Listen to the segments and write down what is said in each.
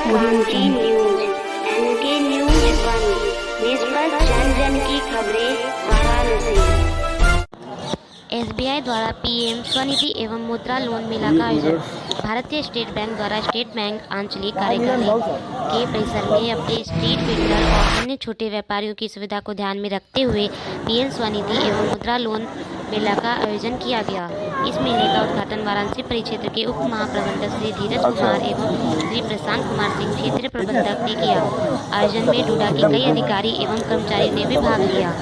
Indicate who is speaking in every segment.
Speaker 1: क्रांति news, N K news 1, निष्पक्ष जन जन की खबरें, वाराणसी।
Speaker 2: एसबीआई द्वारा पीएम स्वनिधि एवं मुद्रा लोन मेला का आयोजन। भारतीय स्टेट बैंक द्वारा स्टेट बैंक आंचलिक कार्यालय के परिसर में अपने स्ट्रीट वेंडर और अन्य छोटे व्यापारियों की सुविधा को ध्यान में रखते हुए पीएम स्वनिधि एवं मुद्रा लोन मेला का आयोजन किया गया। इस मेले का उद्घाटन वाराणसी परिक्षेत्र के उप महाप्रबंधक श्री धीरज कुमार एवं श्री प्रशांत कुमार सिंह क्षेत्रीय प्रबंधक ने किया। आयोजन में डूडा के कई अधिकारी एवं कर्मचारी ने भी भाग लिया।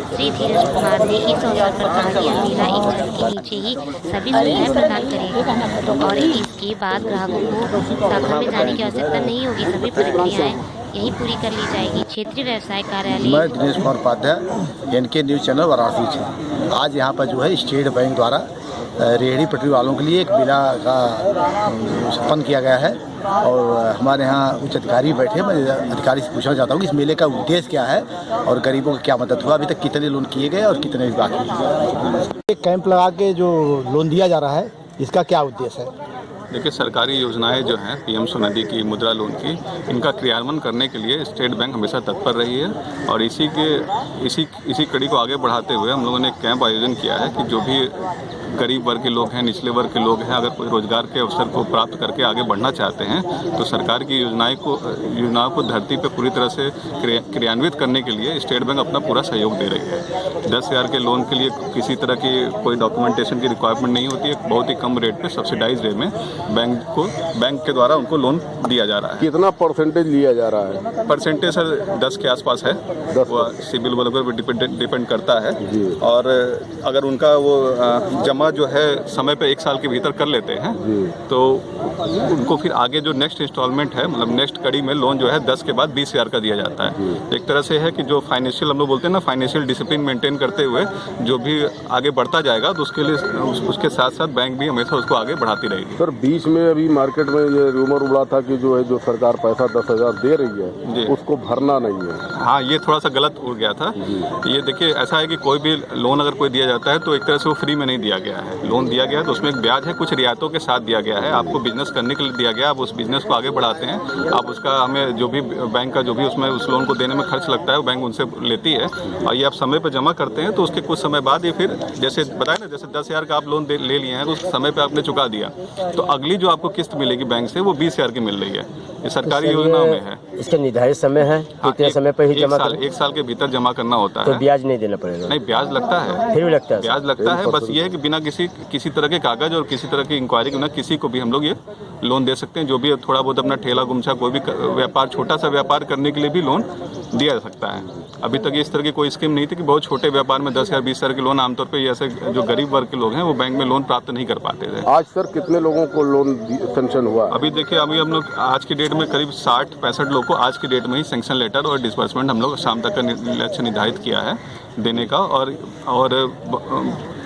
Speaker 2: श्री धीरज कुमार ने इस अवसर पर कहा कि यह मेला एक छत के नीचे ही सभी सुविधाएं प्रदान करेगा और इसके बाद ग्राहकों को शाखा में जाने की आवश्यकता नहीं होगी। सभी प्रक्रियाएं यही पूरी कर ली जाएगी। क्षेत्रीय व्यवसाय कार्यालय।
Speaker 3: मैं Dinesh Kumar Upadhyay, NK news channel Varanasi से। आज यहाँ पर जो है स्टेट बैंक द्वारा रेहड़ी पटरी वालों के लिए एक मेला का उत्पन्न किया गया है और हमारे यहाँ उच्च अधिकारी बैठे। मैं अधिकारी से पूछना चाहता हूँ कि इस मेले का उद्देश्य क्या है और गरीबों को क्या मदद हुआ, अभी तक कितने लोन किए गए और कितने बाकी। एक कैंप लगा के जो लोन दिया जा रहा है, इसका क्या उद्देश्य है?
Speaker 4: देखिए, सरकारी योजनाएं जो हैं पीएम स्वनिधि की, मुद्रा लोन की, इनका क्रियान्वयन करने के लिए स्टेट बैंक हमेशा तत्पर रही है और इसी कड़ी को आगे बढ़ाते हुए हम लोगों ने एक कैंप आयोजन किया है कि जो भी गरीब वर्ग के लोग हैं, निचले वर्ग के लोग हैं, अगर कोई रोजगार के अवसर को प्राप्त करके आगे बढ़ना चाहते हैं तो सरकार की योजनाओं को धरती पर पूरी तरह से क्रियान्वित करने के लिए स्टेट बैंक अपना पूरा सहयोग दे रही है। 10,000 के लोन के लिए किसी तरह की कोई डॉक्यूमेंटेशन की रिक्वायरमेंट नहीं होती है। बहुत ही कम रेट पे सब्सिडाइज रेट में बैंक के द्वारा उनको लोन दिया जा रहा है।
Speaker 5: कितना परसेंटेज लिया जा रहा है?
Speaker 4: परसेंटेज सर 10 के आसपास है। वो सिविल वालों पर डिपेंड करता है और अगर उनका वो जमा जो है समय पे 1 साल के भीतर कर लेते हैं तो उनको फिर आगे जो नेक्स्ट इंस्टॉलमेंट है, मतलब नेक्स्ट कड़ी में लोन जो है 10 के बाद 20,000 का दिया जाता है। एक तरह से है कि जो फाइनेंशियल, हम लोग बोलते हैं ना, फाइनेंशियल डिसिप्लिन मेंटेन करते हुए जो भी आगे बढ़ता जाएगा तो उसके लिए उसके साथ साथ बैंक भी हमेशा उसको आगे बढ़ाती रहेगी।
Speaker 5: सर, बीच में अभी मार्केट में ये रूमर उड़ा था कि जो सरकार पैसा 10,000 दे रही है उसको भरना नहीं है।
Speaker 4: हाँ, ये थोड़ा सा गलत उड़ गया था। ये देखिए, ऐसा है कि कोई भी लोन अगर कोई दिया जाता है तो एक तरह से वो फ्री में नहीं दिया गया है। लोन दिया गया है तो उसमें एक ब्याज है, कुछ रियायतों के साथ दिया गया है। आपको बिजनेस करने के लिए दिया गया, आप उस बिजनेस को आगे बढ़ाते हैं, आप उसका हमें जो भी बैंक का जो भी उसमें उस लोन को देने में खर्च लगता है वो बैंक उनसे लेती है और ये आप समय पर जमा करते हैं तो उसके कुछ समय बाद ये फिर जैसे बताया ना, जैसे 10,000 का आप लोन ले लिए हैं तो उस समय पर आपने चुका दिया तो अगली जो आपको किस्त मिलेगी बैंक से वो 20,000 की मिल रही है। ये सरकारी योजना में है।
Speaker 6: इसका निर्धारित समय है, कितने समय पर ही जमा करें?
Speaker 4: 1 साल के भीतर जमा करना होता है।
Speaker 6: तो ब्याज नहीं देना पड़ेगा?
Speaker 4: नहीं, ब्याज लगता है।
Speaker 6: फिर भी लगता है?
Speaker 4: ब्याज लगता है, बस ये है कि बिना किसी तरह के कागज और किसी तरह की इंक्वायरी के बिना किसी को भी हम लोग ये लोन दे सकते हैं। जो भी थोड़ा बहुत अपना ठेला गुमछा कोई भी व्यापार, छोटा सा व्यापार करने के लिए भी लोन दिया जा सकता है। अभी तक इस तरह की कोई स्कीम नहीं थी कि बहुत छोटे व्यापार में 10,000 20,000 के लोन, आमतौर पे ऐसे जो गरीब वर्ग के लोग हैं वो बैंक में लोन प्राप्त नहीं कर पाते थे।
Speaker 5: आज सर कितने लोगों को लोन सैंक्शन हुआ?
Speaker 4: अभी देखिए, अभी हम लोग आज की डेट में करीब 60-65 लोग को आज की डेट में ही सैंक्शन लेटर और डिसबर्समेंट हम लोग शाम तक का लक्ष्य निर्धारित किया है देने का। और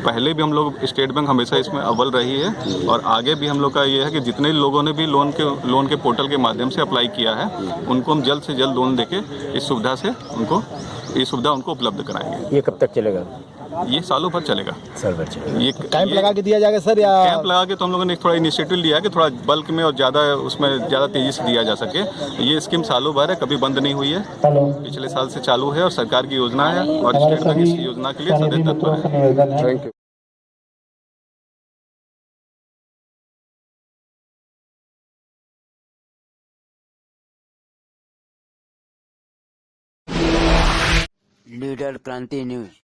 Speaker 4: पहले भी हम लोग, स्टेट बैंक हमेशा इसमें अव्वल रही है और आगे भी हम लोग का ये है कि जितने लोगों ने भी लोन के पोर्टल के माध्यम से अप्लाई किया है उनको हम जल्द से जल्द लोन देके इस सुविधा से ये सुविधा उनको उपलब्ध कराएंगे।
Speaker 6: ये कब तक चलेगा?
Speaker 4: ये सालों भर चलेगा।
Speaker 3: ये कैंप लगा के दिया जाएगा सर, या
Speaker 4: कैंप लगा के तो हम लोगों ने थोड़ा इनिशिएटिव लिया है कि थोड़ा बल्क में और ज़्यादा तेज़ी से दिया जा सके। ये स्कीम सालों भर है, कभी बंद नहीं हुई है, पिछले साल से चालू है और सरकार की योजना है और स्टेट बैंक इस योजना के लिए सदैव तत्पर है।
Speaker 5: Thank you.
Speaker 7: लीडर क्रांति न्यूज।